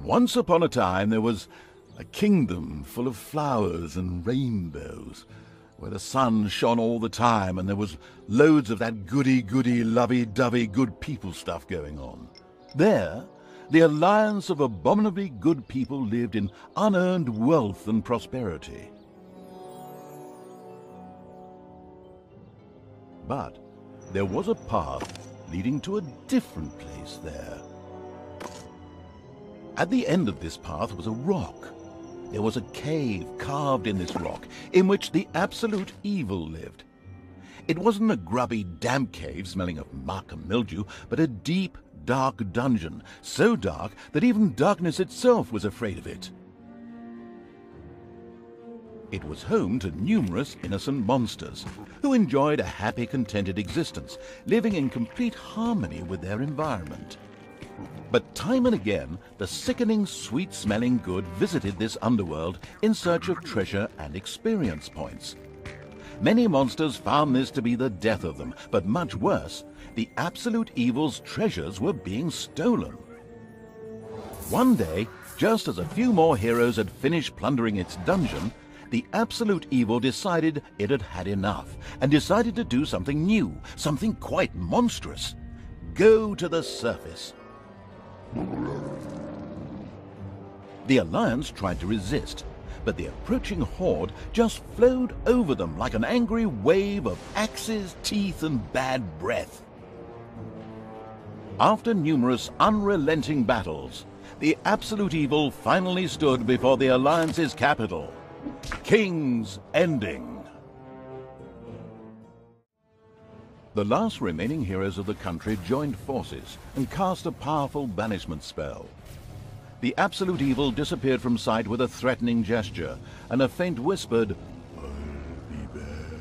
Once upon a time there was a kingdom full of flowers and rainbows, where the sun shone all the time and there was loads of that goody-goody, lovey-dovey good people stuff going on. There, the alliance of abominably good people lived in unearned wealth and prosperity. But there was a path leading to a different place there. At the end of this path was a rock. There was a cave carved in this rock in which the absolute evil lived. It wasn't a grubby, damp cave smelling of muck and mildew, but a deep, dark dungeon, so dark that even darkness itself was afraid of it. It was home to numerous innocent monsters who enjoyed a happy, contented existence, living in complete harmony with their environment. But time and again, the sickening, sweet-smelling good visited this underworld in search of treasure and experience points. Many monsters found this to be the death of them, but much worse, the absolute evil's treasures were being stolen. One day, just as a few more heroes had finished plundering its dungeon, the absolute evil decided it had had enough and decided to do something new, something quite monstrous. Go to the surface. The Alliance tried to resist, but the approaching horde just flowed over them like an angry wave of axes, teeth, and bad breath. After numerous unrelenting battles, the absolute evil finally stood before the Alliance's capital, King's Ending. The last remaining heroes of the country joined forces and cast a powerful banishment spell. The absolute evil disappeared from sight with a threatening gesture, and a faint whispered, "I'll be back,"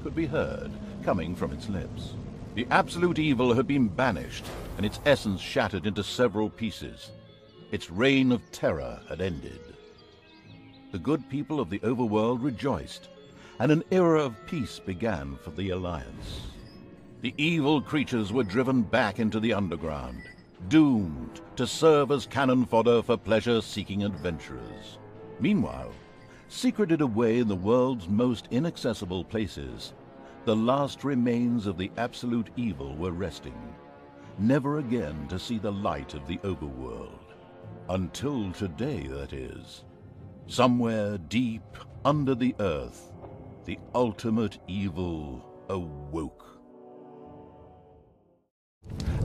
could be heard coming from its lips. The absolute evil had been banished, and its essence shattered into several pieces. Its reign of terror had ended. The good people of the overworld rejoiced, and an era of peace began for the Alliance. The evil creatures were driven back into the underground, doomed to serve as cannon fodder for pleasure-seeking adventurers. Meanwhile, secreted away in the world's most inaccessible places, the last remains of the absolute evil were resting, never again to see the light of the overworld. Until today, that is. Somewhere deep under the earth, the ultimate evil awoke.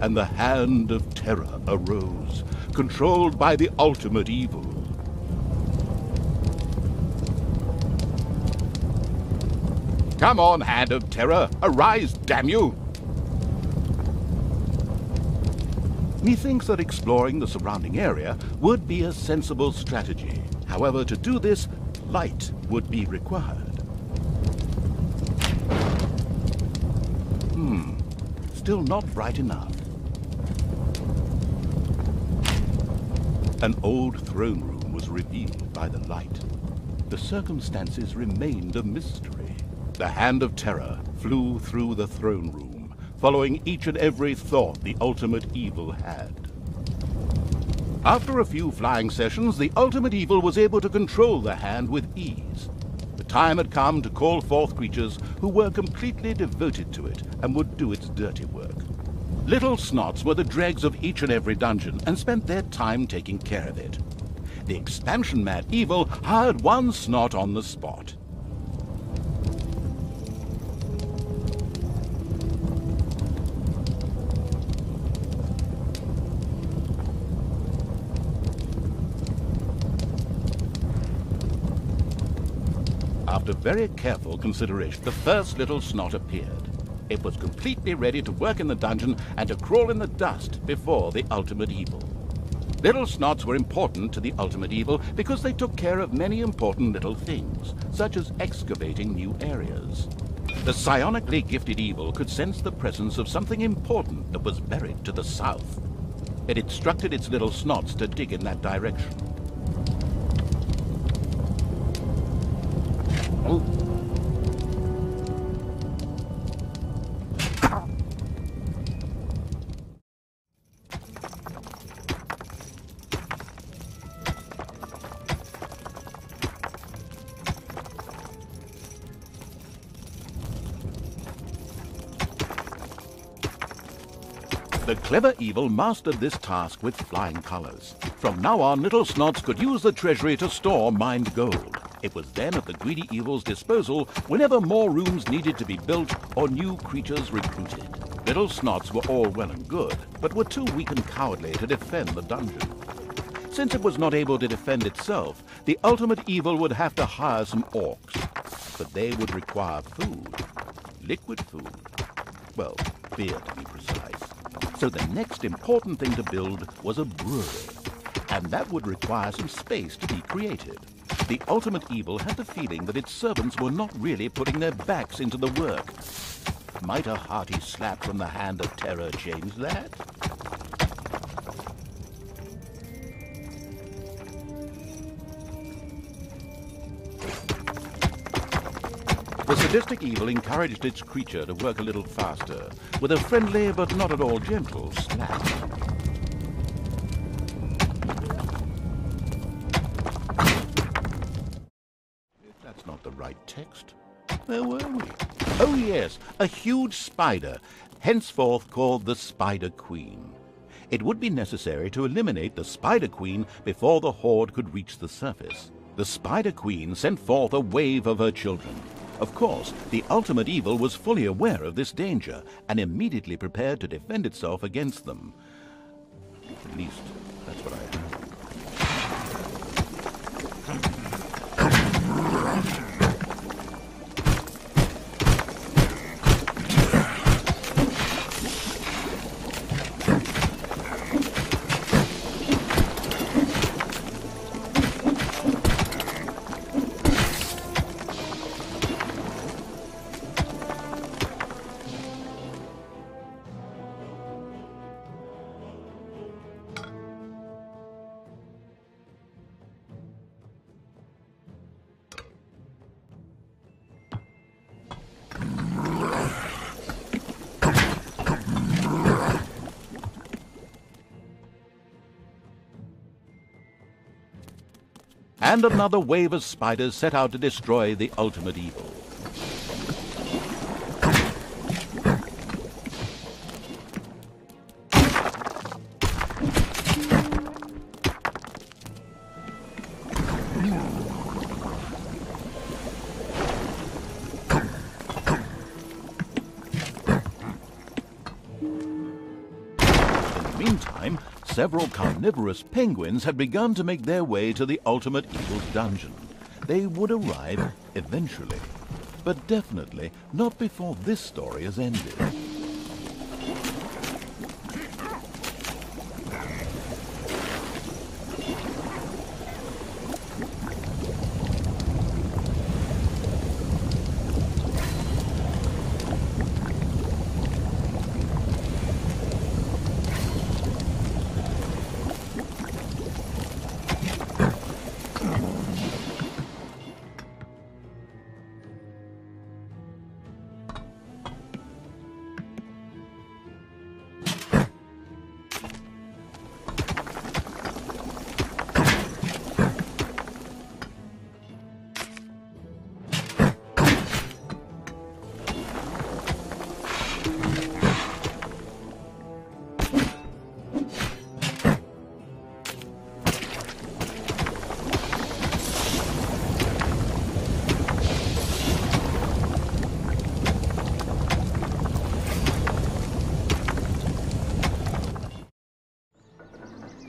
And the hand of terror arose, controlled by the ultimate evil. Come on, hand of terror, arise, damn you! Methinks that exploring the surrounding area would be a sensible strategy. However, to do this, light would be required. Still not bright enough. An old throne room was revealed by the light. The circumstances remained a mystery. The hand of terror flew through the throne room, following each and every thought the ultimate evil had. After a few flying sessions, the ultimate evil was able to control the hand with ease. The time had come to call forth creatures who were completely devoted to it and would do its dirty work. Little snots were the dregs of each and every dungeon and spent their time taking care of it. The expansion-mad evil hired one snot on the spot. After very careful consideration, the first little snot appeared. It was completely ready to work in the dungeon and to crawl in the dust before the ultimate evil. Little snots were important to the ultimate evil because they took care of many important little things, such as excavating new areas. The psionically gifted evil could sense the presence of something important that was buried to the south. It instructed its little snots to dig in that direction. The clever evil mastered this task with flying colors. From now on, little snots could use the treasury to store mined gold. It was then at the greedy evil's disposal whenever more rooms needed to be built or new creatures recruited. Little snots were all well and good, but were too weak and cowardly to defend the dungeon. Since it was not able to defend itself, the ultimate evil would have to hire some orcs. But they would require food. Liquid food. Well, beer to be precise. So the next important thing to build was a brewery. And that would require some space to be created. The ultimate evil had the feeling that its servants were not really putting their backs into the work. Might a hearty slap from the hand of terror change that? The sadistic evil encouraged its creature to work a little faster, with a friendly but not at all gentle slap. That's not the right text. Where were we? Oh yes, a huge spider, henceforth called the Spider Queen. It would be necessary to eliminate the Spider Queen before the horde could reach the surface. The Spider Queen sent forth a wave of her children. Of course, the ultimate evil was fully aware of this danger and immediately prepared to defend itself against them. At least, that's what I heard. And another wave of spiders set out to destroy the ultimate evil. In the meantime, several carnivorous penguins had begun to make their way to the ultimate evil's dungeon. They would arrive eventually, but definitely not before this story has ended.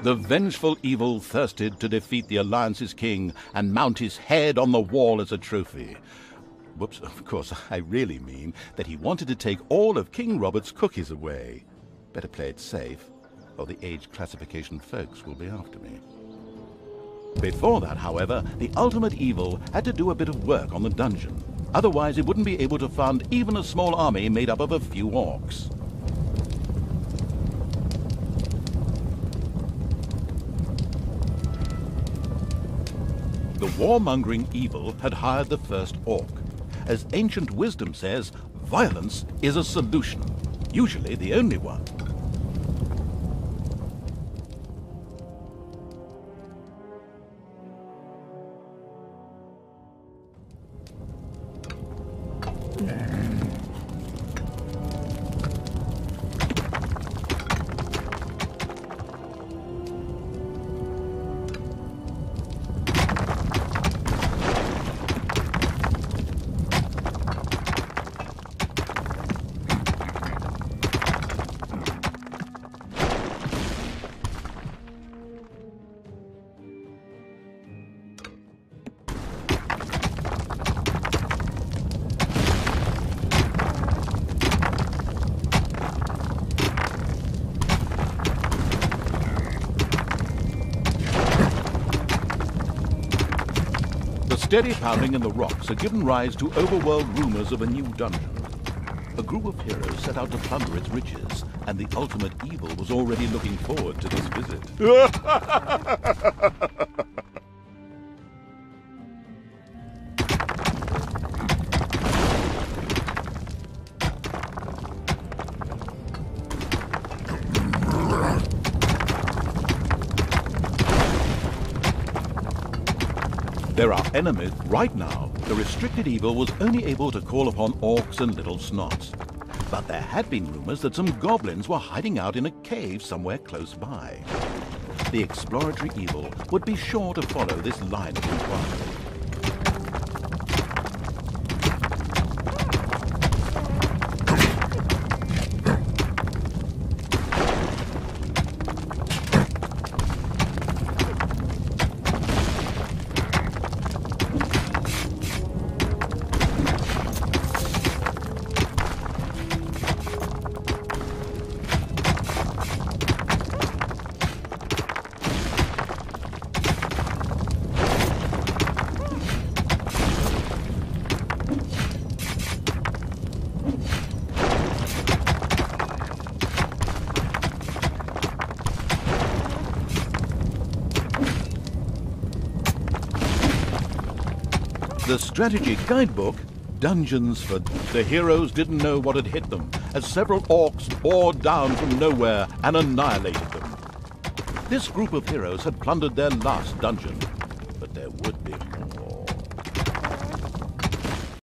The vengeful evil thirsted to defeat the Alliance's king and mount his head on the wall as a trophy. Whoops, of course, I really mean that he wanted to take all of King Robert's cookies away. Better play it safe, or the age classification folks will be after me. Before that, however, the ultimate evil had to do a bit of work on the dungeon. Otherwise, it wouldn't be able to fund even a small army made up of a few orcs. The warmongering evil had hired the first orc. As ancient wisdom says, violence is a solution, usually the only one. steady pounding in the rocks had given rise to overworld rumors of a new dungeon. A group of heroes set out to plunder its riches, and the ultimate evil was already looking forward to this visit. There are enemies right now. The restricted evil was only able to call upon orcs and little snots. But there had been rumors that some goblins were hiding out in a cave somewhere close by. The exploratory evil would be sure to follow this line of inquiry. The strategy guidebook, Dungeons for... The heroes didn't know what had hit them, as several orcs poured down from nowhere and annihilated them. This group of heroes had plundered their last dungeon, but there would be